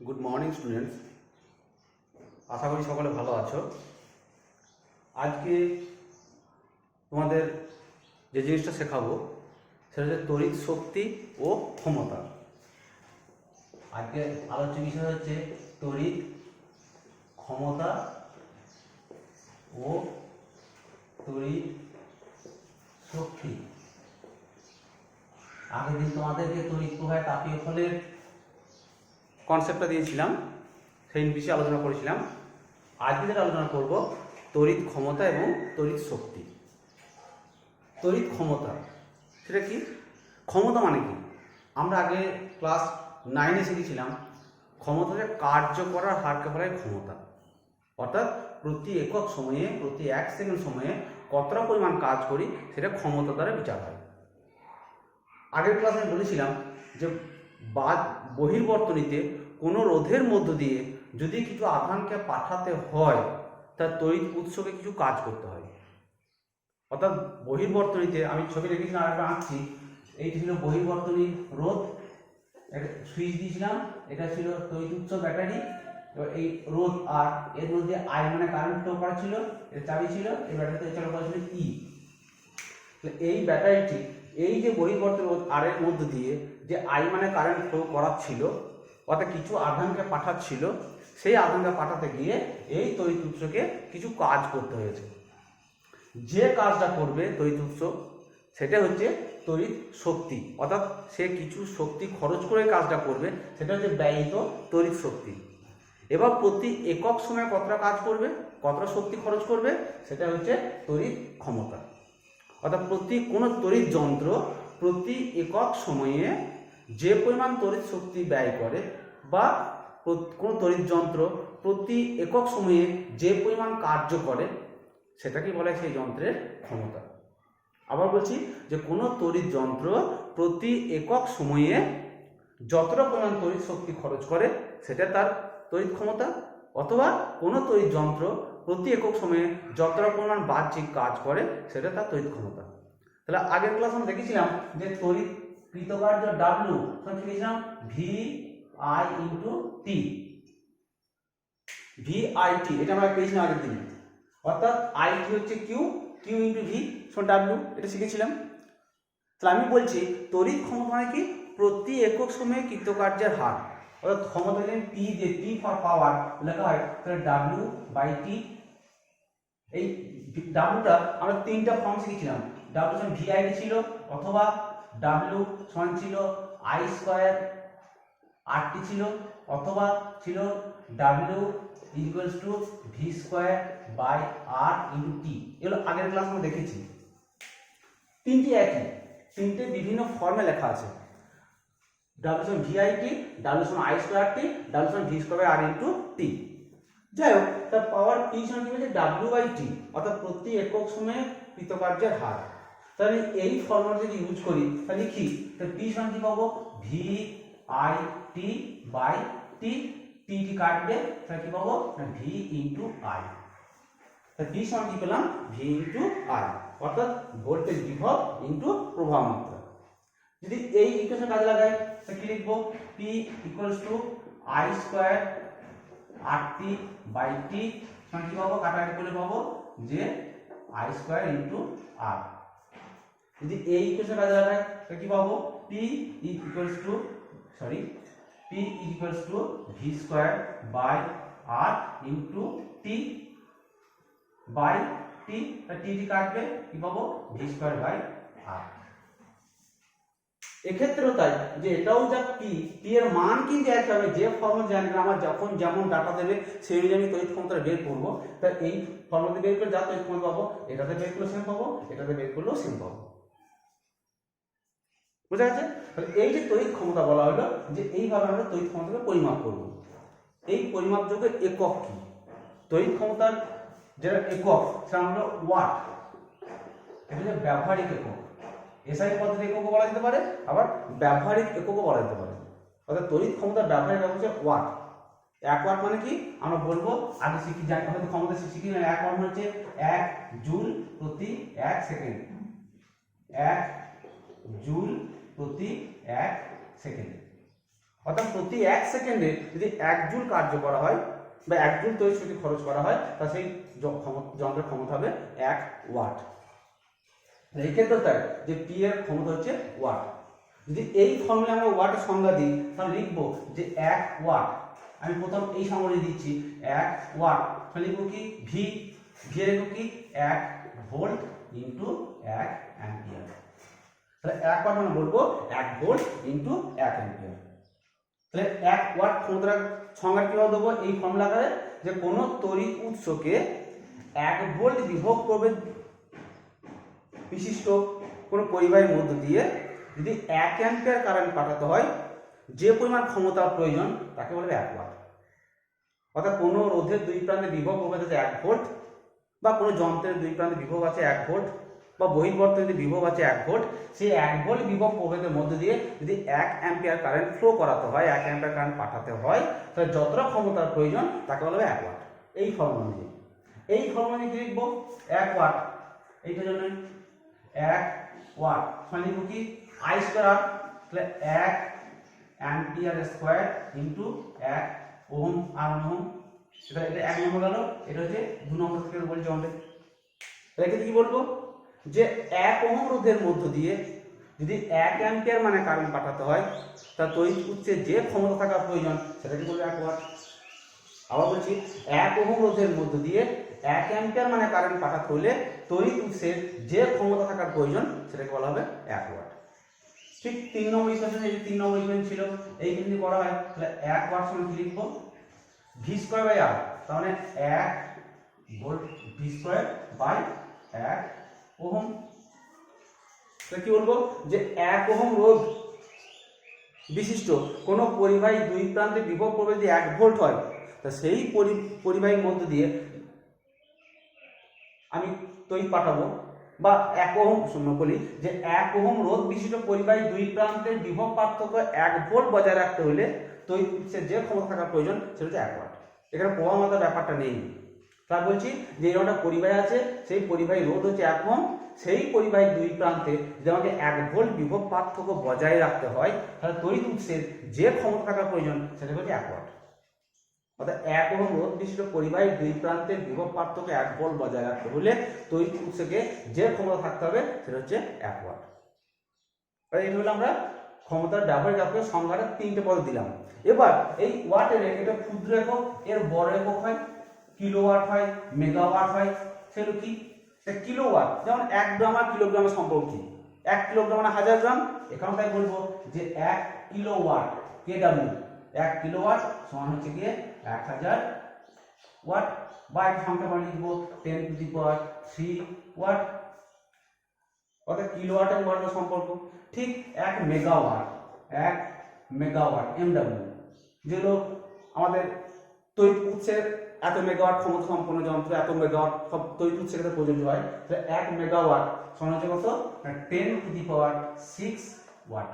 Good morning students, আশা করি সকলে ভালো আছো। আজকে তোমাদের যে জিনিসটা শেখাবো সেটা হচ্ছে তড়িৎ শক্তি ও ক্ষমতা। আজকে আলোচ্য বিষয় হচ্ছে তড়িৎ ক্ষমতা ও তড়িৎ শক্তি। আগের দিন তোমাদেরকে তড়িৎ প্রবাহে তাপীয় ফলের কনসেপ্টটা দিয়েছিলাম, সেই বিষয়ে আলোচনা করেছিলাম। আজকে যেটা আলোচনা করব তড়িৎ ক্ষমতা এবং তড়িৎ শক্তি। তড়িৎ ক্ষমতা সেটা কি? ক্ষমতা মানে কি? আমরা আগে ক্লাস 9-এ শিখেছিলাম ক্ষমতা হচ্ছে কার্য করার হারকে বলা হয় ক্ষমতা। অর্থাৎ প্রতি একক সময়ে, প্রতি 1 সেকেন্ড সময়ে কতটা পরিমাণ কাজ করি সেটা ক্ষমতা দ্বারা বিচার হয়। আগের ক্লাসে আমি বলেছিলাম যে বহির্বর্তনীতে কোনো রোধের মধ্য দিয়ে যদি কিছু আধানকে পাঠাতে হয় তার তড়িৎ উৎসকে কিছু কাজ করতে হয়। অর্থাৎ বহির্বর্তনীতে আমি ছবি রেখেছিলাম, আরেকটা আঁকছি। এইটি ছিল বহির্বর্তনীর রোধ, সুইচ দিয়েছিলাম, এটা ছিল তড়িৎ উৎস ব্যাটারি। এই রোধ আর এর মধ্যে আই মানে কারেন্ট ফ্লো করা ছিল, এর চাবি ছিল, এই ব্যাটারিতে চালু করা ছিল ই। এই ব্যাটারিটি এই যে বহির্বর্তন রোধ আর এর মধ্যে দিয়ে যে আই মানে কারেন্ট ফ্লো করাচ্ছিল, অর্থাৎ কিছু আধানকে পাঠাচ্ছিল, সেই আধানকে পাঠাতে গিয়ে এই তড়িৎ উৎসকে কিছু কাজ করতে হয়েছে। যে কাজটা করবে তড়িৎ উৎস সেটা হচ্ছে তড়িৎ শক্তি। অর্থাৎ সে কিছু শক্তি খরচ করে কাজটা করবে, সেটা হচ্ছে ব্যয়িত তড়িৎ শক্তি। এবার প্রতি একক সময়ে কতটা কাজ করবে, কতটা শক্তি খরচ করবে, সেটা হচ্ছে তড়িৎ ক্ষমতা। অর্থাৎ কোনো তড়িৎ যন্ত্র প্রতি একক সময়ে যে পরিমাণ তড়িৎ শক্তি ব্যয় করে, বা কোনো তড়িৎ যন্ত্র প্রতি একক সময়ে যে পরিমাণ কার্য করে সেটাকে বলে সেই যন্ত্রের ক্ষমতা। আবার বলছি যে কোনো তড়িৎ যন্ত্র প্রতি একক সময়ে যতটা পরিমাণ তড়িৎ শক্তি খরচ করে সেটা তার তড়িৎ ক্ষমতা, অথবা কোনো তড়িৎ যন্ত্র প্রতি একক সময়ে যতটা পরিমাণ বাহ্যিক কাজ করে সেটা তার তড়িৎ ক্ষমতা। তাহলে আগের ক্লাস আমরা দেখেছিলাম যে তড়িৎ কৃতকার্য ডাব্লিউ লিখেছিলাম V I into T, V I টি, এটা আমরা পেয়েছিলাম আগের দিনে। অর্থাৎ আই টি হচ্ছে কিউ, কিউ ইন্টু ভি সমান ডাব্লিউ, এটা শিখেছিলাম। তাহলে আমি বলছি তড়িৎ ক্ষমতা মানে কি? প্রতি একক সময়ে কৃতকার্যের হার। অর্থাৎ ক্ষমতা যদি পি দিয়ে, পি ফর পাওয়ার লেখা হয়, তাহলে ডাব্লিউ বাই টি। এই ডাব্লিউটা আমরা 3টা ফর্ম শিখেছিলাম। ডাব্লিউ সমান ভি আই টি ছিল, অথবা ডাব্লিউ সমান ছিল আই স্কোয়ার আর টি ছিল, অথবা ছিল W equals to V square by R into T. এগুলো আগের ক্লাস আমরা দেখেছি। তিনটি একই, তিনটে বিভিন্ন ফর্মে লেখা আছে। ডাব্লিউ সমান ভি আই টি, ডাব্লিউ সমান আই স্কোয়ার টি, ডাব্লিউ সমান V square by R into T. যাই হোক, তার পাওয়ার পি সমান কি বলছে? ডাব্লিউ বাই টি, অর্থাৎ প্রতি একক সময়ে কৃতকার্যের হার। তাহলে এই ফর্মুলা যদি ইউজ করি তাহলে লিখি, তাহলে পি সমান কি পাবো? V I T by T, T T কাটবে, তাহলে কি পাবো? V into I. তাহলে ভি সমান কি পেলাম? ভি ইন্টু আই, অর্থাৎ ভোল্টেজ বিভব ইন্টু প্রবাহ মাত্রা। যদি এই ইকুয়েশন কাজে লাগাই তাহলে কি লিখবো? P equals to I square R T by T সমান কি পাবো? কাটাকাটি করলে পাবো যে আই স্কোয়ার ইন্টু আর। যদি এই ইকুয়েশন কাজে লাগাই তাহলে কি পাবো? P equals to P equals to V square by R into T by T, T T কাটবে, কি পাবো? V square by R. এক্ষেত্রেও তাই, যে এটাও যা পি, পি এর মান কিন্তু এক হবে। যে ফর্মুলা জানি আমার যখন যেমন ডাটা দেবে সেই অনুযায়ী আমি তড়িৎ ক্ষমতা বের করবো। তাই এই ফর্মুলা বের করলে যা তড়িৎ ক্ষমতা পাবো, এটাতে বের করলেও সেম পাবো, এটাতে বের করলেও সেম পাবো। বুঝা গেছে? তাহলে এই যে তড়িৎ ক্ষমতা বলা হলো, যে এইভাবে আমরা তড়িৎ ক্ষমতাকে পরিমাপ করব। এই পরিমাপযোগ্য একক কি? তড়িৎ ক্ষমতার যেটা একক সেটা হলো ওয়াট। এটা হচ্ছে ব্যবহারিক একক। এসআই পদ্ধতির এককও বলা যেতে পারে, আবার ব্যবহারিক এককও বলা যেতে পারে। অর্থাৎ তড়িৎ ক্ষমতার ব্যবহারিক একক হচ্ছে ওয়াট। 1 ওয়াট মানে কি আমরা বলবো, আগে শিখি জানি, হয়তো ক্ষমতা শিখি। 1 ওয়াট মানে হচ্ছে 1 জুল প্রতি 1 সেকেন্ড। 1 জুল প্রতি 1 সেকেন্ড। অর্থাৎ প্রতি 1 সেকেন্ডে যদি 1 জুল কার্য করা হয় বা 1 জুল তড়িৎ শক্তি খরচ করা হয়, তা সেই যন্ত্রের ক্ষমতা হবে 1 ওয়াট। এই ক্ষেত্রে তাই যে পি এর ক্ষমতা হচ্ছে ওয়াট। যদি এই ফর্মুলা আমরা ওয়াটের সংজ্ঞা দিই, তাহলে লিখবো যে 1 ওয়াট। আমি প্রথম এই সংজ্ঞা দিচ্ছি 1 ওয়াট, তাহলে লিখবো কি ভি, ভি এর একক কি 1 ভোল্ট ইন্টু 1 অ্যাম্পিয়ার। তাহলে 1 ওয়াট মানে বলবো 1 ভোল্ট ইন্টু 1 অ্যাম্পিয়ার। তাহলে 1 ওয়াট ক্ষমতার সংজ্ঞা কিভাবে দেবো? এই ফর্মুলা আকারে, যে কোনো তড়িৎ উৎসকে 1 ভোল্ট বিভব প্রভেদ বিশিষ্ট কোনো পরিবাহীর মধ্য দিয়ে যদি 1 অ্যাম্পিয়ার কারেন্ট পাঠাতে হয়, যে পরিমাণ ক্ষমতার প্রয়োজন তাকে বলবে 1 ওয়াট। অর্থাৎ কোনো রোধের দুই প্রান্তে বিভব প্রভেদ আছে 1 ভোল্ট, বা কোনো যন্ত্রের দুই প্রান্তে বিভব আছে 1 ভোল্ট, বা বহির্বর্তনীতে বিভব আছে 1 ভোল্ট, সেই 1 ভোল্ট বিভব প্রভেদের মধ্যে দিয়ে যদি 1 অ্যাম্পিয়ার কারেন্ট ফ্লো করাতে হয়, 1 অ্যাম্পিয়ার কারেন্ট পাঠাতে হয়, তাহলে যতটা ক্ষমতার প্রয়োজন তাকে বলবে 1 ওয়াট। এই ফর্মুলা অনুযায়ী, এই ফর্মুলা অনুযায়ী লিখবো 1 ওয়াট। এইটার জন্য 1 ওয়াট মানে লিখবো কি আই স্কয়ার আর, তাহলে 1 অ্যাম্পিয়ার স্কয়ার ইন্টু 1 ওহম আর ওহম। এটা 1 নম্বর গেল। এটা হচ্ছে 2 নম্বর থেকে বলছি আমাদের। তাহলে কি বলবো যে 1 ওহম রোধের মধ্য দিয়ে যদি 1 অ্যাম্পিয়ার মানে কারেন্ট পাঠাতে হয়, তার তড়িৎ উৎসের যে ক্ষমতা থাকার প্রয়োজন সেটাকে বলবে 1 ওয়াট। আবার বলছি 1 ওহম রোধের মধ্য দিয়ে 1 অ্যাম্পিয়ার মানে কারেন্ট পাঠাতে হলে তড়িৎ উৎসের যে ক্ষমতা থাকার প্রয়োজন সেটাকে বলা হবে 1 ওয়াট। ঠিক 3 নম্বর ইকুয়েশন, এই যে 3 নম্বর ইকুয়েশন ছিল, এই যদি করা হয় তাহলে 1 ওয়াট সমান কি লিখবো ভি স্কয়ার বাই আর, তার মানে 1 volt V square by 1 ohm. তাহলে কি বলবো যে 1 ওহম রোধ বিশিষ্ট কোন পরিবাহী দুই প্রান্তে বিভব প্রভেদ যদি 1 ভোল্ট হয়, তা সেই পরিবাহীর মধ্য দিয়ে আমি তড়িৎ পাঠাবো, বা 1 ওহম বলি যে 1 ওহম রোধ বিশিষ্ট পরিবাহী দুই প্রান্তের বিভব পার্থক্য 1 ভোল্ট বজায় রাখতে হলে তড়িৎ উৎসের যে ক্ষমতা থাকার প্রয়োজন সেটা হচ্ছে 1 ওয়াট। এখানে প্রবাহ মাত্রার ব্যাপারটা নেই। তা বলছি যে এরকম পরিবাহী আছে, সেই পরিবাহী রোধ হচ্ছে 1 ওহম, সেই পরিবাহী দুই প্রান্তে যদি আমাকে 1 ভোল্ট বিভব পার্থক্য বজায় রাখতে হয়, তাহলে তড়িৎ উৎসের যে ক্ষমতা থাকার প্রয়োজন সেটা হচ্ছে 1 ওয়াট। অর্থাৎ 1 ওহম রোধ বিশিষ্ট পরিবাহী দুই প্রান্তের বিভব পার্থক্য 1 ভোল্ট বজায় রাখতে হলে তড়িৎ উৎসকে যে ক্ষমতা থাকতে হবে সেটা হচ্ছে 1 ওয়াট। এই হলো আমরা ক্ষমতার ব্যবহারিক এককের সংজ্ঞাটা 3টে পদ দিলাম। এবার এই ওয়াটের এটা ক্ষুদ্র একক, এর বড় একক হয় কিলোওয়াট হয়, মেগাওয়াট হয়। সেগুলো কি? কিলোওয়াট, যেমন 1 গ্রাম আর কিলোগ্রামের সম্পর্ক কি? 1 কিলোগ্রাম মানে 1000 গ্রাম। এখানে তাই বলবো যে 1 কিলোওয়াট কেডব্লিউ, 1 কিলোওয়াট সমান হচ্ছে গিয়ে 1000 ওয়াট, বা এক সংখ্যা মানে লিখবো 10 টু দি পাওয়ার 3 ওয়াট। অর্থাৎ কিলোওয়াট এবং ওয়াটের সম্পর্ক। ঠিক 1 মেগাওয়াট, 1 মেগাওয়াট এমডব্লিউ, যেগুলো আমাদের তড়িৎ উৎসের এত মেগাওয়াট ক্ষমতা সম্পন্ন যন্ত্র, এত মেগাওয়াট সব তড়িৎ উৎসের ক্ষেত্রে প্রযোজ্য হয়। তাহলে 1 মেগাওয়াট সমান হচ্ছে কত? 10 টু দি পাওয়ার 6 ওয়াট।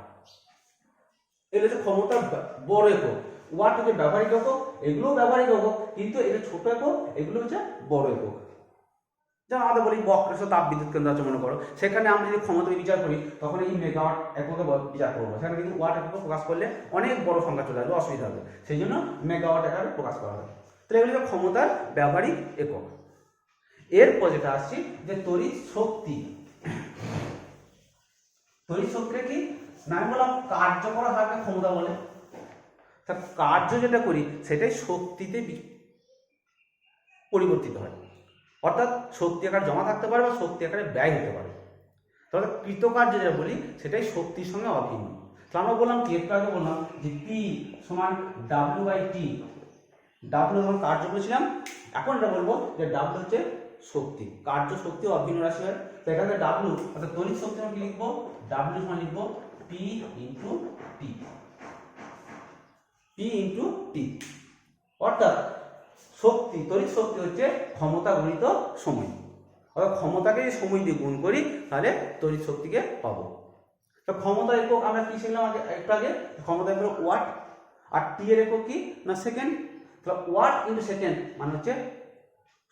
এটা হচ্ছে ক্ষমতার বড় একক। ওয়াট হচ্ছে ব্যবহারিক একক, এগুলোও ব্যবহারিক একক, কিন্তু এটা ছোট একক, এগুলো হচ্ছে বড় একক। যেমন আমাদের বলি বক্রেশ্বর তাপ বিদ্যুৎ কেন্দ্র আছে মনে করো, সেখানে আমরা যদি ক্ষমতা বিচার করি তখন এই মেগাওয়াট এককে বিচার করবো। সেখানে কিন্তু ওয়াট এককে প্রকাশ করলে অনেক বড় সংখ্যা চলে আসবে, অসুবিধা হবে, সেই জন্য মেগাওয়াট আকারে প্রকাশ করা হবে। তাহলে এগুলো হচ্ছে ক্ষমতার ব্যবহারিক একক। এরপর যেটা আসছি যে তড়িৎ শক্তি। তড়িৎ শক্তিটা কি না, আমি বললাম কার্য করা হারকে ক্ষমতা বলে। তা কার্য যেটা করি সেটাই শক্তিতে পরিবর্তিত হয়, অর্থাৎ শক্তি আকারে জমা থাকতে পারে বা শক্তি আকারে ব্যয় হতে পারে। তাহলে কৃতকার্য যেটা বলি সেটাই শক্তির সঙ্গে অভিন্ন। তাহলে আমরা বললাম কি, একটু আগে বললাম যে পি সমান ডাব্লিউ বাই টি। ডাব্লিউ যখন কার্য বলেছিলাম, এখন এটা বলবো যে ডাব্লিউ হচ্ছে শক্তি। কার্য শক্তি অভিন্ন রাশি হয়। তো এখানে ডাব্লিউ অর্থাৎ তড়িৎ শক্তি আমরা কি লিখবো? ডাব্লিউ সমান লিখবো P into T, P into T. অর্থাৎ শক্তি, তড়িৎ শক্তি হচ্ছে ক্ষমতা গুণিত সময়। অর্থাৎ ক্ষমতাকে যদি সময় দিয়ে গুণ করি তাহলে তড়িৎ শক্তিকে পাবো। তো ক্ষমতা একক আমরা কি শিখলাম আগে একটু আগে? ক্ষমতা একক ওয়াট, আর টি এর একক কি না সেকেন্ড। তাহলে ওয়াট ইন্টু সেকেন্ড মানে হচ্ছে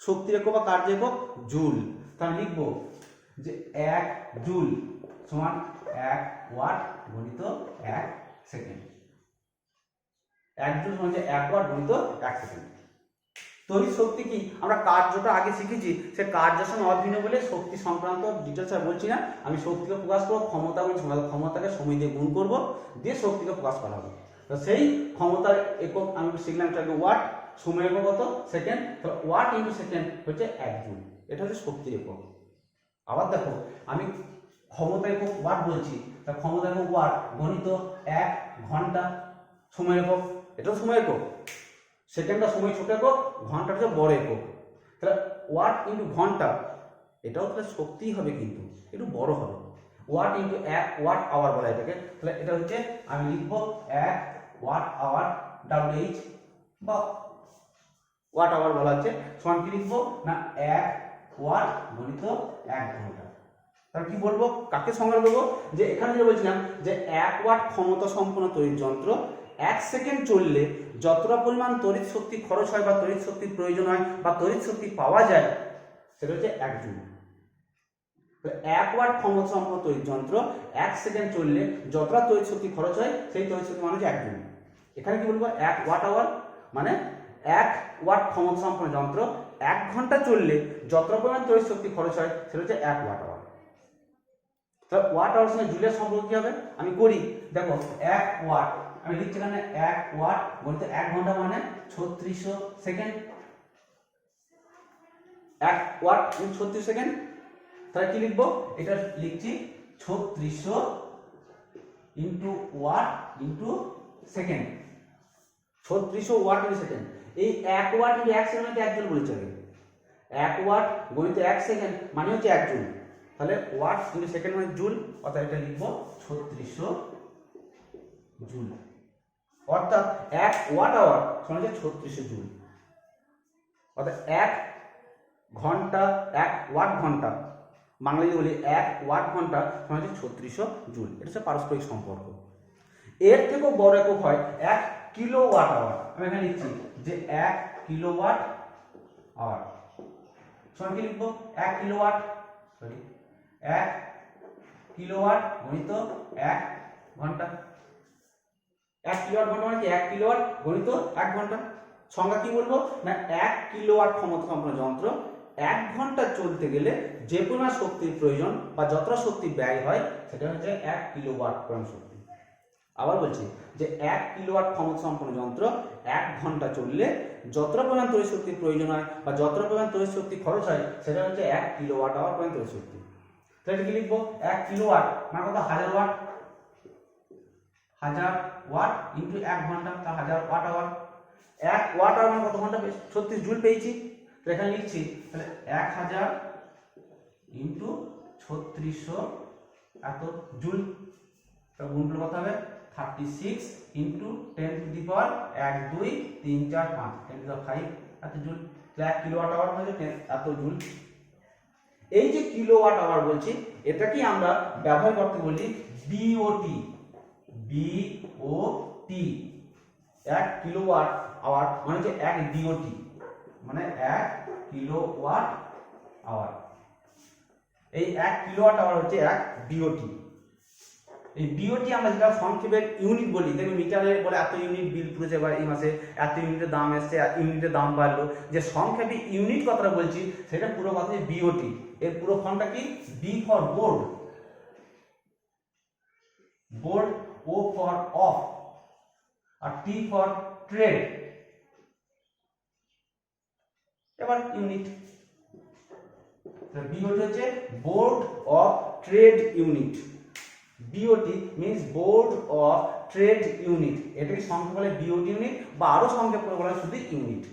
শক্তির একক বা কার্য একক জুল। তাহলে লিখবো যে 1 জুল সমান 1 ওয়াট গুণিত 1 সেকেন্ড। 1 জুল সমান হচ্ছে 1 ওয়াট গুণিত 1 সেকেন্ড। তড়িৎ শক্তি কি আমরা কার্যটা আগে শিখেছি, সে কার্যের সঙ্গে অভিন্ন বলে শক্তি সংক্রান্ত ডিটেলস আর বলছি না। আমি শক্তিকে প্রকাশ করবো ক্ষমতা গুণ ক্ষমতাকে সময় দিয়ে গুণ করবো, দিয়ে শক্তিকে প্রকাশ করা হবে। তো সেই ক্ষমতার একক আমি শিখলাম একটা ওয়াট, সময় একক কত সেকেন্ড, তাহলে ওয়াট ইন্টু সেকেন্ড হচ্ছে 1 জুল, এটা হচ্ছে শক্তির একক। আবার দেখো আমি ক্ষমতা একক ওয়াট বলছি, তা ক্ষমতা একক ওয়াট গণিত 1 ঘন্টা, সময় একক এটাও সময় একক, সেকেন্ডটা সময় ছোট একক, ঘন্টা হচ্ছে বড় একক। তাহলে ওয়াট ইন্টু ঘন্টা এটাও তাহলে শক্তিই হবে, কিন্তু একটু বড় হবে। ওয়াট ইন্টু 1 ওয়াট আওয়ার বলা এটাকে, তাহলে এটা হচ্ছে আমি লিখবো 1 ওয়াট আওয়ার WH বা ওয়াট আওয়ার বলা হচ্ছে সমান কি লিখবো না 1 ওয়াট গণিত 1 ঘন্টা। তাহলে কি বলবো, কাকে সংজ্ঞা দেবো, যে এখানে যে বলছিলাম যে 1 ওয়াট ক্ষমতা সম্পন্ন তড়িৎ যন্ত্র 1 সেকেন্ড চললে যতটা পরিমাণ তড়িৎ শক্তি খরচ হয় বা তড়িৎ শক্তির প্রয়োজন হয় বা তড়িৎ শক্তি পাওয়া যায় সেটা হচ্ছে 1 জুল। 1 ওয়াট ক্ষমতা সম্পন্ন তড়িৎ যন্ত্র 1 সেকেন্ড চললে যতটা তড়িৎ শক্তি খরচ হয় সেই তড়িৎ শক্তি মানে হচ্ছে 1 জুল। এখানে কি বলবো 1 ওয়াট আওয়ার মানে 1 ওয়াট ক্ষমতা সম্পন্ন যন্ত্র 1 ঘন্টা চললে যতটা পরিমাণ তড়িৎ শক্তি খরচ হয় সেটা হচ্ছে 1 ওয়াট আওয়ার। তাহলে ওয়াট আওয়ার সঙ্গে জুলের সম্পর্ক কি হবে, আমি করি দেখো 1 ওয়াট আমি লিখছি এখানে 1 ওয়াট বলতে 1 ঘন্টা মানে 3600 সেকেন্ড, 1 ওয়াট 36 সেকেন্ড। তাহলে কি লিখবো, এটা লিখছি 3600 into watt into second, 3600 watt into second. এই 1 ওয়াট ইন্টু 1 সেকেন্ড মানে 1 জুল বলেছে আগে, 1 ওয়াট গণিত 1 সেকেন্ড মানে হচ্ছে 1 জুল। তাহলে ওয়াট ইন্টু সেকেন্ড মানে জুল, অর্থাৎ এটা লিখবো 3600 জুল, অর্থাৎ 1 ওয়াট আওয়ার সমান হচ্ছে 3600 জুল। অর্থাৎ 1 ঘন্টা 1 ওয়াট ঘন্টা, বাংলা যদি বলি 1 ওয়াট ঘন্টা সমান হচ্ছে 3600 জুল। এটা হচ্ছে পারস্পরিক সম্পর্ক। এর থেকেও বড় একক হয় 1 কিলো ওয়াট আওয়ার। আমি এখানে লিখছি যে 1 কিলো ওয়াট আওয়ার সমান কি লিখবো 1 কিলোওয়াট, সরি 1 কিলোওয়াট গণিত 1 ঘন্টা। 1 কিলোওয়াট ঘন্টা মানে কি 1 কিলোওয়াট গণিত 1 ঘন্টা। সংজ্ঞা কি বলবো না 1 কিলোওয়াট ক্ষমতা সম্পন্ন যন্ত্র 1 ঘন্টা চলতে গেলে যে পরিমাণ শক্তির প্রয়োজন বা যতটা শক্তি ব্যয় হয় সেটা হচ্ছে 1 কিলোওয়াট পরিমাণ শক্তি। আবার বলছি যে 1 কিলোওয়াট ক্ষমতা সম্পন্ন যন্ত্র 1 ঘন্টা চললে যতটা পরিমাণ তড়িৎ শক্তির প্রয়োজন হয় বা যতটা পরিমাণ তড়িৎ শক্তি খরচ হয় সেটা হচ্ছে 1 কিলোওয়াট আওয়ার পরিমাণ তড়িৎ শক্তি। তাহলে কি লিখবো 1 কিলোওয়াট মানে কত 1000 ওয়াট, 1000 ওয়াট ইনটু 1 ঘন্টা তা 1000 ওয়াট আওয়ার। 1 ওয়াট আওয়ার মানে কত ঘন্টা 36 জুল পেয়েছি, তো এখানে লিখছি তাহলে 1000 ইনটু 3600 এত জুল, তো গুণগুলো কত হবে 36 into 10 to the power 1 2 3 4 5 10 to the 5 এত জুল। 1 কিলোওয়াট আওয়ার মানে এত জুল। এই যে কিলোওয়াট আওয়ার বলছি এটা কি আমরা ব্যবহার করতে বলি বিওটি, বিওটি 1 কিলোওয়াট আওয়ার মানে হচ্ছে 1 ডিওটি মানে 1 কিলোওয়াট আওয়ার। এই 1 কিলোওয়াট আওয়ার হচ্ছে 1 ডিওটি। এই বিওটি আমরা যেটা সংক্ষেপের ইউনিট বলি, দেখবে মিটারে বলে এত ইউনিট বিল পড়েছে এবার এই মাসে, এত ইউনিটের দাম এসছে, এত ইউনিটের দাম বাড়লো, যে সংক্ষেপে ইউনিট কথাটা বলছি সেটা পুরো কথা বিওটি। এর পুরো ফর্মটা কি B for board, board, O for of আর টি ফর ট্রেড, এবার ইউনিট। বিওটি হচ্ছে board of trade unit, BOT means board of trade unit. এটাকে সংক্ষেপ বলে বিওটি ইউনিট বা আরো সংক্ষেপ করে বলা শুধু ইউনিট।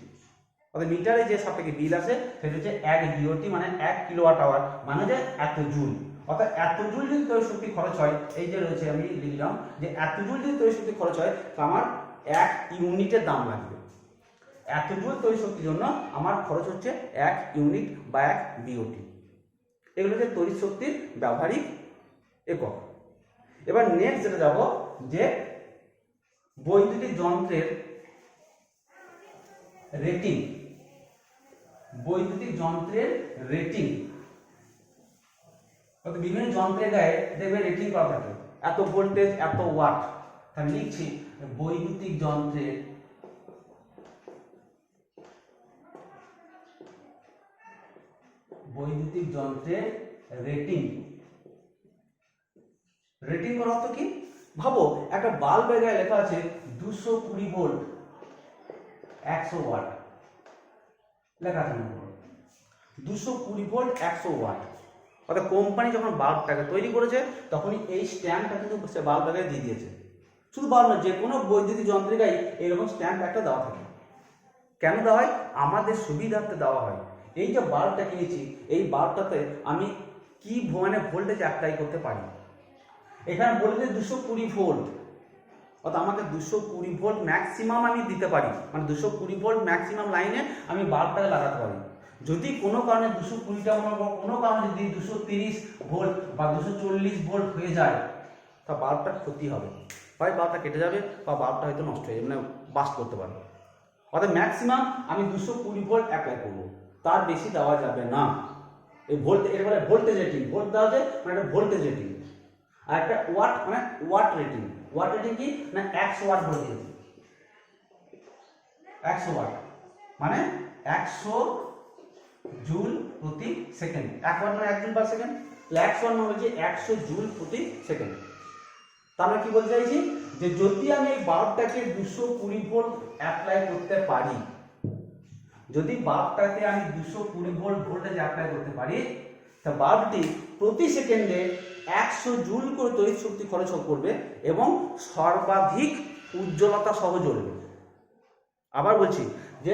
অর্থাৎ মিটারে যে সাপেক্ষে বিল আসে সেটা হচ্ছে 1 বিওটি মানে 1 কিলোওয়াট আওয়ার মানে যে এত জুল। অর্থাৎ এত জুল যদি তড়িৎ শক্তি খরচ হয়, এই যে রয়েছে আমি লিখলাম যে এত জুল যদি তড়িৎ শক্তি খরচ হয় তো আমার 1 ইউনিটের দাম লাগবে। এত জুল তড়িৎ শক্তির জন্য আমার খরচ হচ্ছে 1 ইউনিট বা 1 বিওটি। এগুলো হচ্ছে তড়িৎ শক্তির ব্যবহারিক একক। এবার নেক্সট যেটা যাব যে বৈদ্যুতিক যন্ত্রের রেটিং, বৈদ্যুতিক যন্ত্রের রেটিং। বিভিন্ন যন্ত্রের গায়ে দেখবে রেটিং করা থাকে, এত ভোল্টেজ এত ওয়াট, আমি লিখছি বৈদ্যুতিক যন্ত্রের রেটিং। রেটিং করার অর্থ কি? ভাবো একটা বাল্বের গায়ে লেখা আছে 220 ভোল্ট 100 ওয়াট লেখা আছে, 220 ভোল্ট 100 ওয়াট। অর্থাৎ কোম্পানি যখন বাল্বটাকে তৈরি করেছে তখনই এই স্ট্যাম্পটা কিন্তু সে বাল্বের গায়ে দিয়ে দিয়েছে। শুধু বাল্ব না, যে কোনো বৈদ্যুতিক যন্ত্রের গায়ে এরকম স্ট্যাম্প একটা দেওয়া থাকে। কেন দেওয়া হয়? আমাদের সুবিধার্থে দেওয়া হয়। এই যে বাল্বটা কিনেছি, এই বাল্বটাতে আমি কি মানে ভোল্টেজ অ্যাপ্লাই করতে পারি। এখানে বলেছে 220 ভোল্ট, অর্থাৎ আমাকে 220 ভোল্ট ম্যাক্সিমাম আমি দিতে পারি, মানে 220 ভোল্ট ম্যাক্সিমাম লাইনে আমি বাল্বটাকে লাগাতে পারি। যদি কোনো কারণে 220টা কোনো কারণে যদি 230 ভোল্ট বা 240 ভোল্ট হয়ে যায়, তা বাল্বটার ক্ষতি হবে, হয় বাল্বটা কেটে যাবে বা বাল্বটা হয়তো নষ্ট হয়ে যাবে, মানে বাস্ট করতে পারবে। অর্থাৎ ম্যাক্সিমাম আমি 220 ভোল্ট অ্যাপ্লাই করবো, তার বেশি দেওয়া যাবে না। এই ভোল্ট, এর বলে ভোল্টেজ রেটিং। ভোল্ট দেওয়া যায় মানে একটা ভোল্টেজ রেটিং। আর একটা ওয়াট মানে ওয়াট রেটিং। ওয়াট রেটিং কি না 100 ওয়াট বলে দিয়েছি। 100 ওয়াট মানে 100 জুল প্রতি সেকেন্ড। 1 ওয়াট মানে 1 জুল পার সেকেন্ড। 100 ওয়াট মানে হচ্ছে 100 জুল প্রতি সেকেন্ড। তার মানে কি বলতে চাইছি যে যদি আমি এই বাল্বটাকে 220 ভোল্ট অ্যাপ্লাই করতে পারি, যদি বাল্বটাকে আমি 220 ভোল্ট ভোল্টেজ অ্যাপ্লাই করতে পারি, তা বাল্বটি প্রতি সেকেন্ডে 100 জুল করে তড়িৎ শক্তি খরচ করবে এবং সর্বাধিক উজ্জ্বলতা সহ জ্বলবে। আবার বলছি যে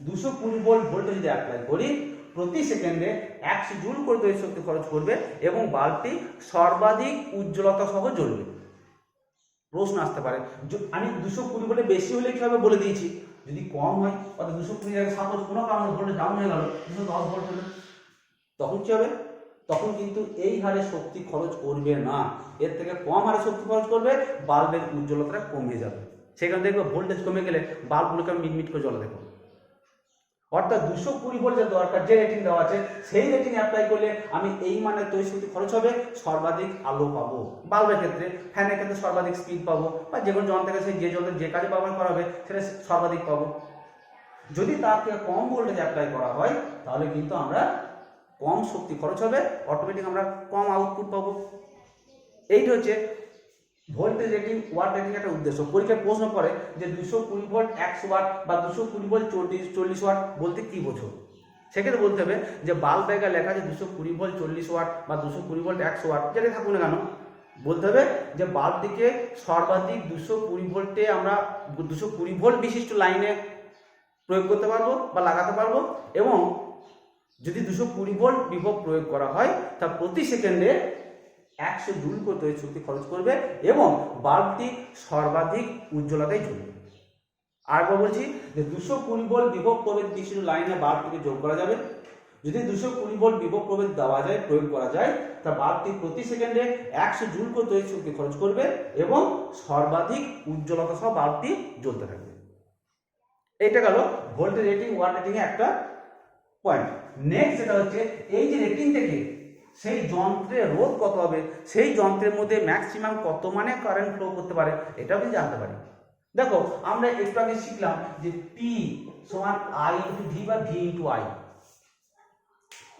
220 ভোল্ট ভোল্টেজ যদি অ্যাপ্লাই করি, প্রতি সেকেন্ডে 100 জুল করে তড়িৎ শক্তি খরচ করবে এবং বাল্বটি সর্বাধিক উজ্জ্বলতা সহ জ্বলবে। প্রশ্ন আসতে পারে, আমি 220 ভোল্টে বেশি হলে কি হবে বলে দিয়েছি, যদি কম হয় অর্থাৎ 220 জায়গায় সাপোজ কোনো কারণে ভোল্টেজ ডাউন হয়ে গেল 210 ভোল্ট হলে, তখন কি হবে? তখন কিন্তু এই হারে শক্তি খরচ করবে না, এর থেকে কম হারে শক্তি খরচ করবে, বাল্বের উজ্জ্বলতাটা কমে যাবে। সেখানে দেখবে ভোল্টেজ কমে গেলে বাল্বগুলোকে মিটমিট করে জ্বলে দেখো। অর্থাৎ 220 ভোল্ট যে দরকার, যে রেটিং দেওয়া আছে সেই রেটিং অ্যাপ্লাই করলে আমি এই মানের তড়িৎ শক্তি খরচ হবে, সর্বাধিক আলো পাবো। বাল্বের ক্ষেত্রে, ফ্যানের ক্ষেত্রে সর্বাধিক স্পিড পাবো, বা যে কোনো যন্ত্রের সেই যে যন্ত্রের যে কাজে ব্যবহার করা হবে সেটা সর্বাধিক পাবো। যদি তার থেকে কম ভোল্টেজ অ্যাপ্লাই করা হয় তাহলে কিন্তু আমরা কম শক্তি খরচ হবে, অটোমেটিক আমরা কম আউটপুট পাবো। এইটা হচ্ছে ভোল্টেজ রেটিং, ওয়াট রেটিং একটা উদ্দেশ্য। পরীক্ষায় প্রশ্ন করে যে 220 ভোল্ট 100 ওয়াট বা 220 ভোল্ট 40 ওয়াট বলতে কি বোঝো? সেক্ষেত্রে বলতে হবে যে বাল্ব গায়ে লেখা আছে 220 ভোল্ট 40 ওয়াট বা 220 ভোল্ট 100 ওয়াট, যেটা থাকুক না কেন, বলতে হবে যে বাল্বটিকে সর্বাধিক 220 ভোল্টে আমরা 220 ভোল্ট বিশিষ্ট লাইনে প্রয়োগ করতে পারবো বা লাগাতে পারবো, এবং যদি 220 ভোল্ট বিভব প্রয়োগ করা হয় তা প্রতি সেকেন্ডে 100 জুল করে তড়িৎ শক্তি খরচ করবে এবং বাল্বটি সর্বাধিক উজ্জ্বলতায় জ্বলবে। আরেকবার বলছি যে 220 ভোল্ট বিভব প্রভেদ বিশিষ্ট লাইনে বাল্বটিকে যোগ করা যাবে। যদি 220 ভোল্ট বিভব প্রভেদ দেওয়া যায়, প্রয়োগ করা যায়, তা বাল্বটি প্রতি সেকেন্ডে 100 জুল করে তড়িৎ শক্তি খরচ করবে এবং সর্বাধিক উজ্জ্বলতা সহ বাল্বটি জ্বলতে থাকবে। এইটা গেল ভোল্টেজ রেটিং, ওয়াট রেটিং এর একটা পয়েন্ট। নেক্সট যেটা হচ্ছে এই যে রেটিং থেকে সেই যন্ত্রের রোধ কত হবে, সেই যন্ত্রের মধ্যে ম্যাক্সিমাম কত মানে কারেন্ট ফ্লো করতে পারে, এটাও কিন্তু জানতে পারি। দেখো আমরা একটু আগে শিখলাম যে পি সমান আই ইন্টু ভি বা ভি ইন্টু আই।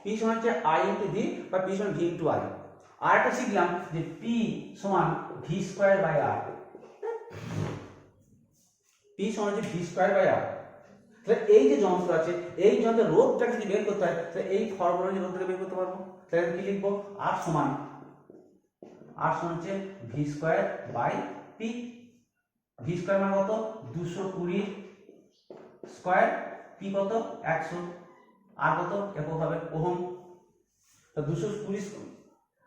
পি সমান হচ্ছে আই ইন্টু ভি বা পি সমান ভি ইন্টু আই। আর একটা শিখলাম যে পি সমান V square by R. P সমান হচ্ছে ভি স্কোয়ার বাই আর। তাহলে এই যে যন্ত্র আছে, এই যন্ত্রের রোধটাকে যদি বের করতে হয় তাহলে এই ফর্মুলা যে রোধটাকে বের করতে পারবো। তাহলে কি লিখবো? আর সমান হচ্ছে V square by P. V square মানে কত? 220 স্কোয়ার, পি কত? 100, আর কত? এককভাবে ওহম। তো 220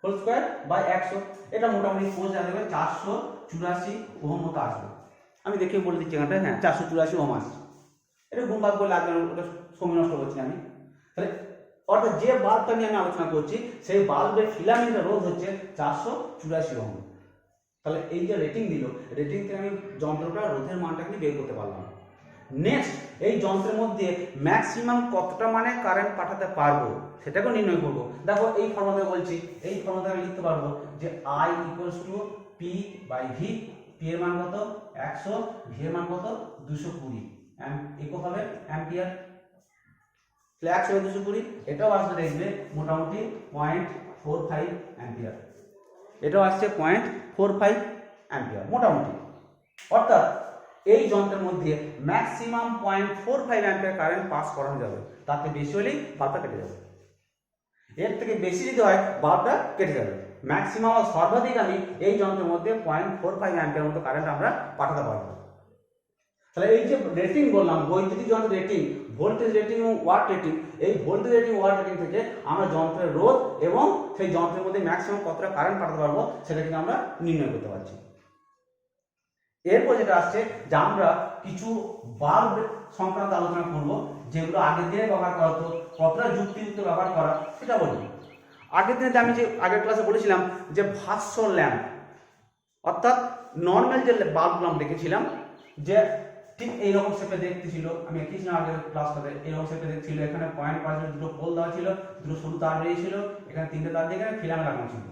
হোল স্কোয়ার বাই 100, এটা মোটামুটি পোস্ট জানা যাবে 484 ওহম মতো আসবে। আমি দেখে বলে দিচ্ছি এখানটা, হ্যাঁ 484 ওহম আসবে। এটা গুণ ভাগ করে লাগবে, ওটা সময় নষ্ট করছি আমি। তাহলে অর্থাৎ যে বাল্বটা নিয়ে আমি আলোচনা করছি সেই বাল্বের ফিলামেন্টের রোধ হচ্ছে 484 ওহম। তাহলে এই যে রেটিং দিল, রেটিং থেকে আমি যন্ত্রটা রোধের মানটা কিন্তু বের করতে পারলাম। নেক্সট এই যন্ত্রের মধ্যে ম্যাক্সিমাম কতটা মানে কারেন্ট পাঠাতে পারবো সেটাকেও নির্ণয় করবো। দেখো এই ফর্মুলা বলছি, এই ফর্মুলা আমি লিখতে পারবো যে I equals to P by V. P এর মান কত 100, ভি এর মান কত 220 একক হবে অ্যাম্পিয়ার। তাহলে 100/220 এটাও আসবে দেখবে মোটামুটি 0.45 অ্যাম্পিয়ার, এটাও আসছে 0.45 অ্যাম্পিয়ার মোটামুটি। অর্থাৎ এই যন্ত্রের মধ্যে ম্যাক্সিমাম 0.45 অ্যাম্পিয়ার কারেন্ট পাস করানো যাবে, তাতে বেশি হলেই বাল্বটা কেটে যাবে। এর থেকে বেশি যদি হয় বাল্বটা কেটে যাবে। ম্যাক্সিমাম সর্বাধিক আমি এই যন্ত্রের মধ্যে 0.45 অ্যাম্পিয়ার মতো কারেন্ট আমরা পাঠাতে পারবো। তাহলে এই যে রেটিং বললাম, বৈদ্যুতিক যন্ত্রের রেটিং, ভোল্টেজ রেটিং এবং ওয়াট রেটিং, এই ভোল্টেজ রেটিং ওয়াট রেটিং থেকে আমরা যন্ত্রের রোধ এবং সেই যন্ত্রের মধ্যে ম্যাক্সিমাম কতটা কারেন্ট পাঠাতে পারবো সেটা কিন্তু আমরা নির্ণয় করতে পারছি। এরপর যেটা আসছে যে আমরা কিছু বাল্ব সংক্রান্ত আলোচনা করব, যেগুলো আগের দিনে ব্যবহার করা হতো, কতটা যুক্তিযুক্ত ব্যবহার করা সেটা বলবো। আগের দিনে আমি যে আগের ক্লাসে বলেছিলাম যে ভাস্য ল্যাম্প, অর্থাৎ নর্মাল যে বাল্বগুলো আমরা দেখেছিলাম যে ঠিক এইরকম শেপে দেখতে ছিল, আমি এঁকেছিলাম আগের ক্লাসটাতে, এইরকম শেপে দেখতে ছিল। এখানে পয়েন্ট পাশে দুটো পোল দেওয়া ছিল, দুটো সরু তার বেরিয়েছিল, এখানে তিনটে তার দিয়ে এখানে ফিলামেন্ট লাগানো ছিল।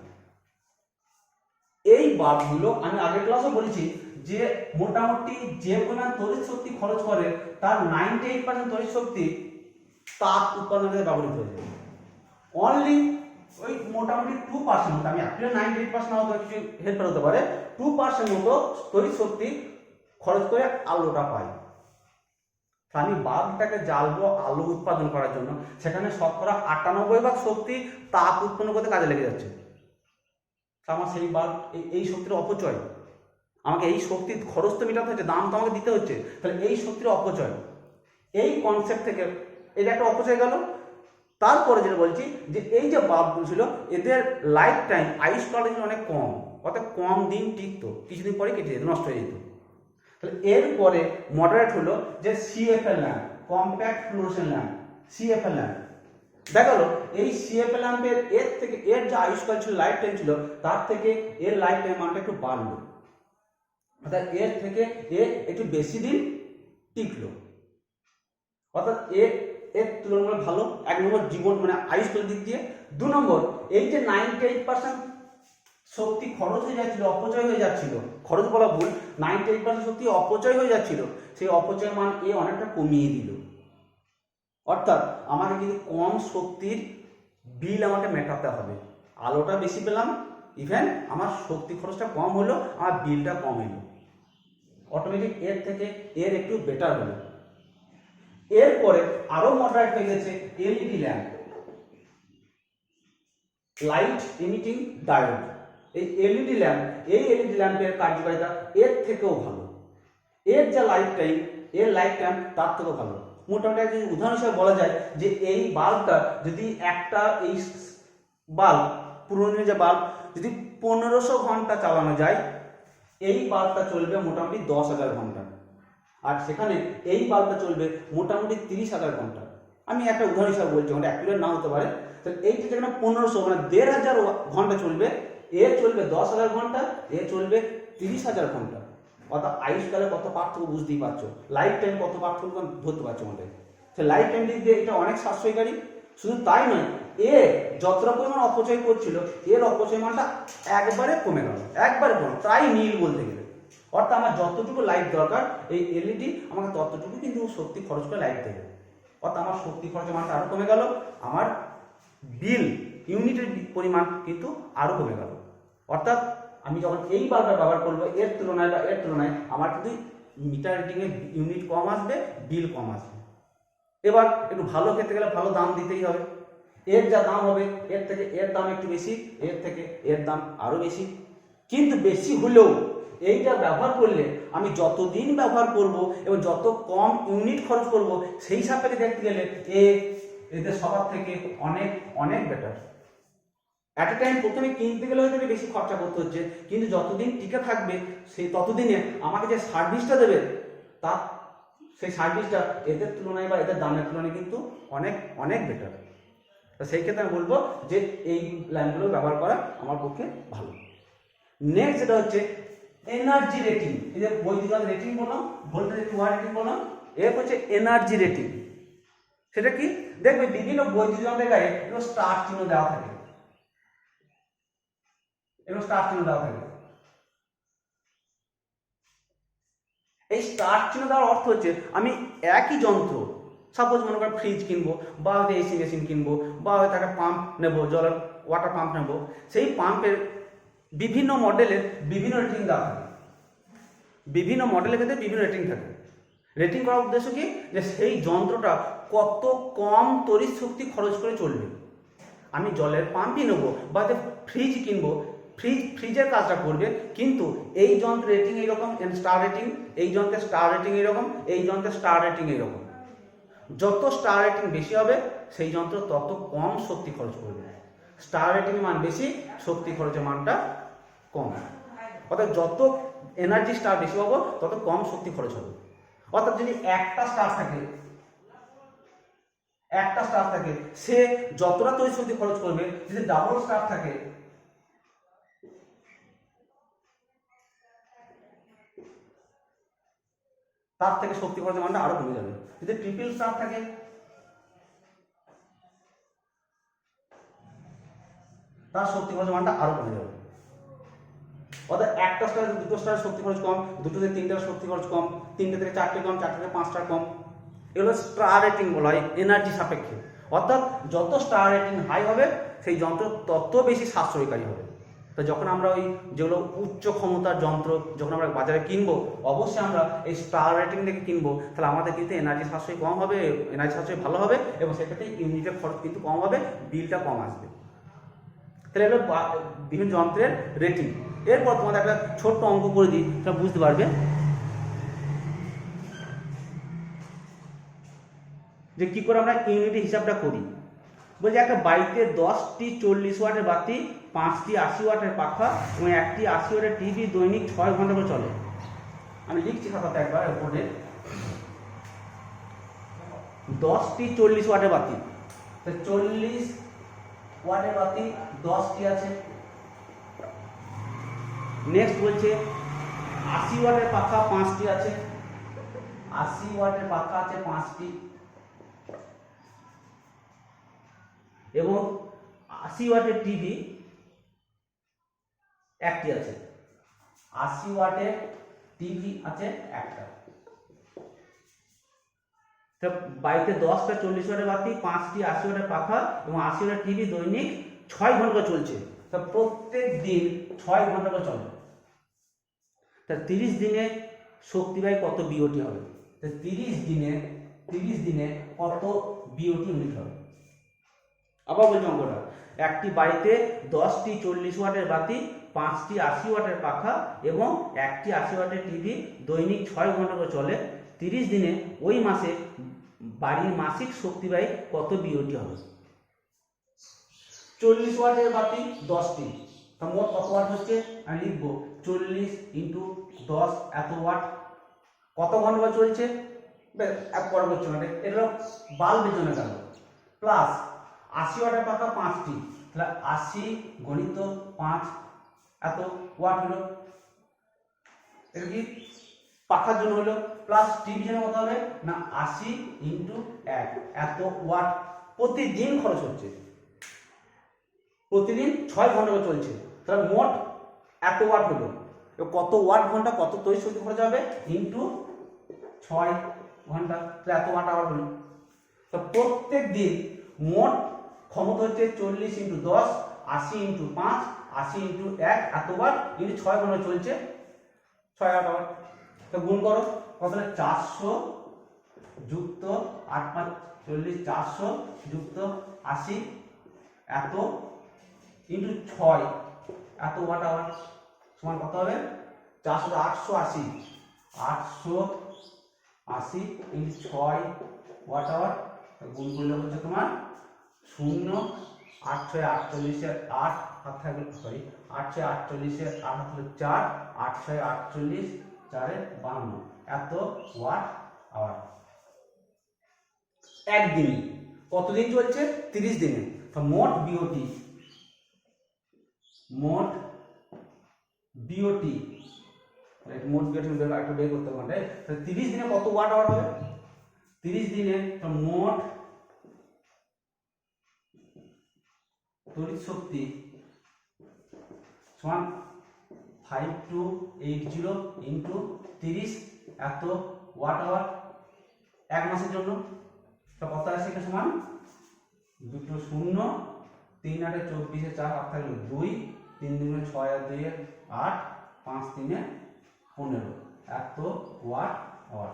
এই বাল্বগুলো আমি আগের ক্লাসে বলেছি যে মোটামুটি যে পরিমাণ তড়িৎ শক্তি খরচ করে তার 98% তড়িৎ শক্তি তাপ উৎপাদনে ব্যবহৃত হয়ে যায়। অনলি ওই মোটামুটি 2% মতো, আমি অ্যাকচুয়ালি 98% না হতে কিছু হেল্প হতে পারে, 2% মতো তড়িৎ শক্তি খরচ করে আলোটা পাই। আমি বাল্বটাকে জ্বালবো আলো উৎপাদন করার জন্য, সেখানে শতকরা 98% শক্তি তাপ উৎপন্ন করতে কাজে লেগে যাচ্ছে। আমার সেই বাল্ব এই শক্তির অপচয়, আমাকে এই শক্তির খরচ তো মেটাতে হচ্ছে, দাম তো আমাকে দিতে হচ্ছে, তাহলে এই শক্তির অপচয়, এই কনসেপ্ট থেকে এটা একটা অপচয় গেল। তারপরে যেটা বলছি যে এই যে বাল্বগুলো ছিল এদের লাইফ টাইম আয়ুষ্কাল ছিল অনেক কম, অর্থাৎ কম দিন টিকতো, কিছুদিন পরে কেটে যেত, নষ্ট হয়ে যেত। তাহলে এরপরে মডারেট হলো যে CFL lamp, compact fluorescent lamp, CFL lamp. দেখা গেল এই সিএফএল ল্যাম্পের এর থেকে এর যে আয়ুষ্কাল ছিল, লাইফ টাইম ছিল, তার থেকে এর লাইফ টাইম মানটা একটু বাড়লো, অর্থাৎ এর থেকে এ একটু বেশি দিন টিকলো, অর্থাৎ এর তুলনামূলক ভালো। এক নম্বর জীবন মানে আয়ুষ্কালের দিক দিয়ে। 2 নম্বর এই যে 98% শক্তি খরচ হয়ে যাচ্ছিল, অপচয় হয়ে যাচ্ছিল, খরচ বলা ভুল, 98% শক্তি অপচয় হয়ে যাচ্ছিল, সেই অপচয় মান এ অনেকটা কমিয়ে দিল। অর্থাৎ আমাকে কিন্তু কম শক্তির বিল আমাকে মেটাতে হবে, আলোটা বেশি পেলাম, ইভেন আমার শক্তি খরচটা কম হলো, আমার বিলটা কম এলো, অটোমেটিক এর থেকে এর একটু বেটার হলো। এরপরে আরো মডারেট হয়ে গেছে LED lamp, light emitting diode. এই এলইডি ল্যাম্প, এই এলইডি ল্যাম্পের কার্যকারিতা এর থেকেও ভালো, এর যা লাইফ টাইম, এর লাইফ টাইম তার থেকেও ভালো। মোটামুটি যদি উদাহরণ হিসেবে বলা যায় যে এই বাল্বটা যদি একটা এই বাল্ব, পুরনো যে বাল্ব যদি 1500 ঘন্টা চালানো যায়, এই বাল্বটা চলবে মোটামুটি 10,000 ঘন্টা, আর সেখানে এই বাল্বটা চলবে মোটামুটি 30,000 ঘন্টা। আমি একটা উদাহরণ হিসাবে বলছি, ওটা অ্যাকুরেট না হতে পারে। তো এইটা যেখানে 1500 মানে 1500 ঘন্টা চলবে, এ চলবে 10,000 ঘন্টা, এ চলবে 30,000 ঘন্টা। অর্থাৎ আয়ুষ্কালে কত পার্থক্য বুঝতেই পারছো, লাইফ টাইম কত পার্থক্য ধরতে পারছো আমাদের। সে লাইফ টাইম দিক দিয়ে এটা অনেক সাশ্রয়কারী। শুধু তাই নয়, এ যতটা পরিমাণ অপচয় করছিল এর অপচয় মানটা একবারে কমে গেল, একবারে কমে, প্রায় নীল বলতে গেলে। অর্থাৎ আমার যতটুকু লাইট দরকার এই এলইডি আমাকে ততটুকু কিন্তু শক্তি খরচ করে লাইট দেবে, অর্থাৎ আমার শক্তি খরচের মানটা আরো কমে গেল, আমার বিল ইউনিটের পরিমাণ কিন্তু আরো কমে গেল। অর্থাৎ আমি যখন এই বাল্বটা ব্যবহার করবো এর তুলনায় আমার কিন্তু মিটার রিডিং এর ইউনিট কম আসবে, বিল কম আসবে। এবার একটু ভালো খেতে গেলে ভালো দাম দিতেই হবে, এর যা দাম হবে এর থেকে এর দাম একটু বেশি, এর থেকে এর দাম আরো বেশি। কিন্তু বেশি হলেও এইটা ব্যবহার করলে আমি যতদিন ব্যবহার করব এবং যত কম ইউনিট খরচ করব, সেই সাপেক্ষে দেখতে গেলে এদের সবার থেকে অনেক অনেক বেটার। অ্যাট এ টাইম প্রথমে কিনতে গেলে হয়তো বেশি খরচা করতে হচ্ছে, কিন্তু যতদিন টিকে থাকবে সেই ততদিনে আমাকে যে সার্ভিসটা দেবে তা সেই সার্ভিসটা এদের তুলনায় বা এদের দামের তুলনায় কিন্তু অনেক অনেক বেটার। তো সেই ক্ষেত্রে আমি বলবো যে এই ল্যাম্পগুলো ব্যবহার করা আমার পক্ষে ভালো। নেক্সট যেটা হচ্ছে এনার্জি রেটিং। এই যে বৈদ্যুতিক রেটিং বললাম, ভোল্টেজ রেটিং, ওয়াট রেটিং বললাম, এর হচ্ছে এনার্জি রেটিং। সেটা কি দেখবে বিভিন্ন বৈদ্যুতিক যন্ত্রের গায়ে এগুলো স্টার চিহ্ন দেওয়া থাকে, এগুলো স্টার চিহ্ন দেওয়া থাকে। এই স্টার চিহ্ন দেওয়ার অর্থ হচ্ছে আমি একই যন্ত্র, সাপোজ মনে করেন ফ্রিজ কিনবো, বা হয়তো এসি মেশিন কিনবো, বা হয়তো একটা পাম্প নেবো, জলের ওয়াটার পাম্প নেবো, সেই পাম্পের বিভিন্ন মডেলের বিভিন্ন রেটিং দেওয়া থাকে, বিভিন্ন মডেলের ক্ষেত্রে বিভিন্ন রেটিং থাকে। রেটিং করার উদ্দেশ্য কি, যে সেই যন্ত্রটা কত কম তড়িৎ শক্তি খরচ করে চলবে। আমি জলের পাম্পই নেবো বা ফ্রিজ কিনবো, ফ্রিজের কাজটা করবে, কিন্তু এই যন্ত্রের রেটিং এইরকম, স্টার রেটিং, এই যন্ত্রের স্টার রেটিং এইরকম, এই যন্ত্রের স্টার রেটিং এইরকম। যত স্টার রেটিং বেশি হবে সেই যন্ত্র তত কম শক্তি খরচ করবে। স্টার রেটিং মান বেশি, শক্তি খরচের মানটা কম। অর্থাৎ যত এনার্জি স্টার বেশি পাবো তত কম শক্তি খরচ হবে। অর্থাৎ যদি একটা স্টার থাকে সে যতটা তড়িৎ শক্তি খরচ করবে, যদি ডাবল স্টার থাকে তার থেকে শক্তি খরচের মানটা আরো কমে যাবে। যদি ট্রিপল স্টার থাকে তার শক্তি খরচের মানটা আরো কমে যাবে। অর্থাৎ একটা স্টারে দুটো স্টারের শক্তি খরচ কম, দুটো থেকে তিনটার শক্তি খরচ কম, তিনটে থেকে চারটে কম, চারটে থেকে পাঁচটা কম। এগুলো স্টার রেটিং বলা হয় এনার্জি সাপেক্ষে। অর্থাৎ যত স্টার রেটিং হাই হবে সেই যন্ত্র তত বেশি সাশ্রয়কারী হবে। তো যখন আমরা ওই যেগুলো উচ্চ ক্ষমতার যন্ত্র যখন আমরা বাজারে কিনবো, অবশ্যই আমরা এই স্টার রেটিং দেখে কিনবো, তাহলে আমাদের কিন্তু এনার্জি সাশ্রয় কম হবে, এনার্জি সাশ্রয় ভালো হবে, এবং সেক্ষেত্রে ইউনিটের খরচ কিন্তু কম হবে, বিলটা কম আসবে। তাহলে এগুলো বিভিন্ন যন্ত্রের রেটিং। এরপর তোমাদের একটা ছোট্ট অঙ্ক করে দিই, তোমরা বুঝতে পারবে যে কি করে আমরা ইউনিটের হিসাবটা করি। বলছি একটা বাড়িতে 10টি 40 ওয়াটের বাতি, 5টি 80 ওয়াটের পাখা এবং একটি 80 ওয়াটের টিভি দৈনিক 6 ঘন্টা করে চলে। আমি লিখছি খাতাতে একবার বোর্ডে। 10টি 40 ওয়াটের বাতি, 40 ওয়াটের বাতি 10টি আছে। নেক্সট বলছে 80 ওয়াটের পাখা 5টি আছে, 80 ওয়াটের পাখা আছে 5টি, এবং 80 ওয়াটের টিভি একটি আছে, 80 ওয়াটের টিভি আছে একটা। বাড়িতে 10টা 40 ওয়াটের বাতি, 5টি 80 ওয়াটের পাখা এবং 80 ওয়াটের টিভি দৈনিক 6 ঘন্টা চলছে। তা প্রত্যেক দিন 6 ঘন্টা করে চলে। তা 30 দিনে শক্তি ব্যয় কত বিওটি হবে? 30 দিনে কত বিওটি ইউনিট হবে? আবার বলছি অঙ্কটা, একটি বাড়িতে 10টি 40 ওয়াটের বাতি, 5টি 80 ওয়াটের পাখা এবং একটি 80 ওয়াটের টিভি দৈনিক 6 ঘন্টা করে চলে। 30 দিনে ওই মাসে বাড়ির মাসিক শক্তি ব্যয় কত বিওটি হবে? 40 ওয়াটের বাতি 10টি, তা মোট কত ওয়াট হচ্ছে? আমি লিখবো 40 ইন্টু 10 এত ওয়াট। কত ঘন্টা চলছে? এক পর করছে না, এটা বাল্বের জন্য গেল। প্লাস 80 ওয়াটের পাখা 5টি, তাহলে 80 গণিত 5 এত ওয়াট হলো। এটা কি পাখার জন্য হলো। প্লাস টিভি জন্য কত হবে না 80 ইন্টু 1 এত ওয়াট। প্রতিদিন খরচ হচ্ছে, প্রতিদিন 6 ঘন্টা করে চলছে, তাহলে মোট এত ওয়াট হলো। কত ওয়াট ঘন্টা, কত তড়িৎ শক্তি খরচ হবে ইন্টু 6 ঘন্টা, তাহলে এত ওয়াট আওয়ার হলো। তো প্রত্যেক দিন মোট ক্ষমতা হচ্ছে 40 ইন্টু 10, 80 ইন্টু 5, 80 ইন্টু 1 এত ওয়াট ইন্টু 6 ঘন্টা চলছে 6 আওয়ার। তো গুণ করো কত হলো 400 যুক্ত 8 5 40, 400 যুক্ত 80 এত ইন্টু 6 এত ওয়াট আওয়ার সমান কত হবে? 880 ইন্টু 6 ওয়াট আওয়ার। গুণ করলে হচ্ছে তোমার 0 8 6 48 8 হাত থাকবে, সরি 8 6 48 8 হাত হলো 4, 8 6 48 4 52 এত ওয়াট আওয়ার। একদিন কতদিন চলছে? 30 দিনে। তো মোট বিওটি মোট বিওটি একটা বের করতে পারবে। 30 দিনে কত ওয়াট আওয়ার হবে? 30 দিনে মোট তড়িৎ শক্তি সমান 5280 ইন্টু 30 এত ওয়াট আওয়ার 1 মাসের জন্য। তো কত আসে এটা সমান 2 শূন্য 3 8 24 4 8 থাকলো 2 3 2 6 আর 2 8 5 3 15 এত ওয়াট আওয়ার,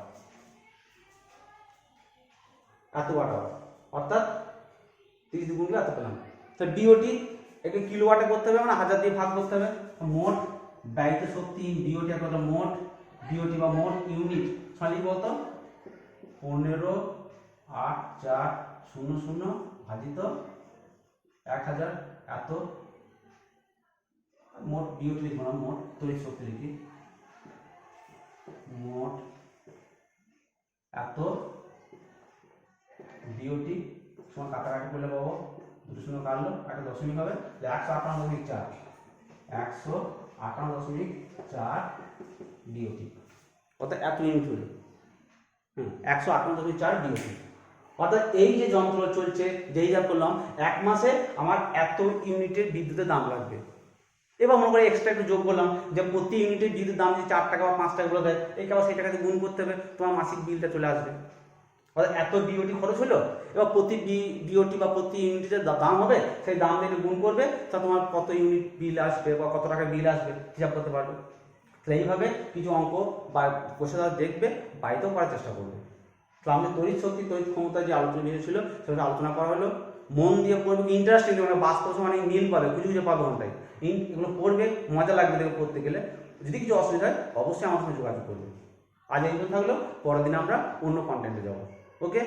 এত ওয়াট আওয়ার অর্থাৎ 30 গুণ এত পেলাম। তো ডিওটি একে কিলোওয়াটে করতে হবে মানে 1000 দিয়ে ভাগ করতে হবে। মোট ব্যয়িত শক্তি ডিওটি কত, মোট ডিওটি বা মোট ইউনিট সমান কত 15 8 4 0 0 ভাজিত 1000 এত মোট ডিওটি লিখব না, মোট তড়িৎ শক্তি লিখি, মোট এত ডিওটি সমান কাটাকাটি করলে পাবো 2 শূন্য কাটলো একটা দশমিক হবে 158.4 158.4 ডিওটি অর্থাৎ এত ইউনিট হলো 158.4 ডিওটি। অর্থাৎ এই যে যন্ত্র চলছে যেই যা করলাম 1 মাসে আমার এত ইউনিটের বিদ্যুতের দাম লাগবে। এবার মনে করে এক্সট্রা একটু যোগ করলাম যে প্রতি ইউনিটের বিদ্যুৎ দাম যদি 4 টাকা বা 5 টাকা করে দেয়, এই আবার সেই টাকাতে গুণ করতে হবে, তোমার মাসিক বিলটা চলে আসবে। অর্থাৎ এত ডিওটি খরচ হলো, এবার প্রতি ডিওটি বা প্রতি ইউনিটের দাম হবে, সেই দাম দিয়ে গুণ করবে, তা তোমার কত ইউনিট বিল আসবে বা কত টাকা বিল আসবে হিসাব করতে পারবে। তাহলে এইভাবে কিছু অঙ্ক বা প্রশ্নটা দেখবে, বাড়িতেও করার চেষ্টা করবে। তো আমাদের তড়িৎ শক্তি তড়িৎ ক্ষমতা যে আলোচনা বিষয় ছিল সেটা আলোচনা করা হলো। মন দিয়ে পড়বে, ইন্টারেস্টিং মানে বাস্তব মানে মিল পাবে, খুঁজে খুঁজে পাবে ওটাই। এগুলো পড়বে, মজা লাগবে দেখে পড়তে গেলে। যদি কিছু অসুবিধা হয় অবশ্যই আমার সঙ্গে যোগাযোগ করবে। আজ এই পর্যন্ত থাকলো, পরের দিন আমরা অন্য কন্টেন্টে যাবো। ওকে।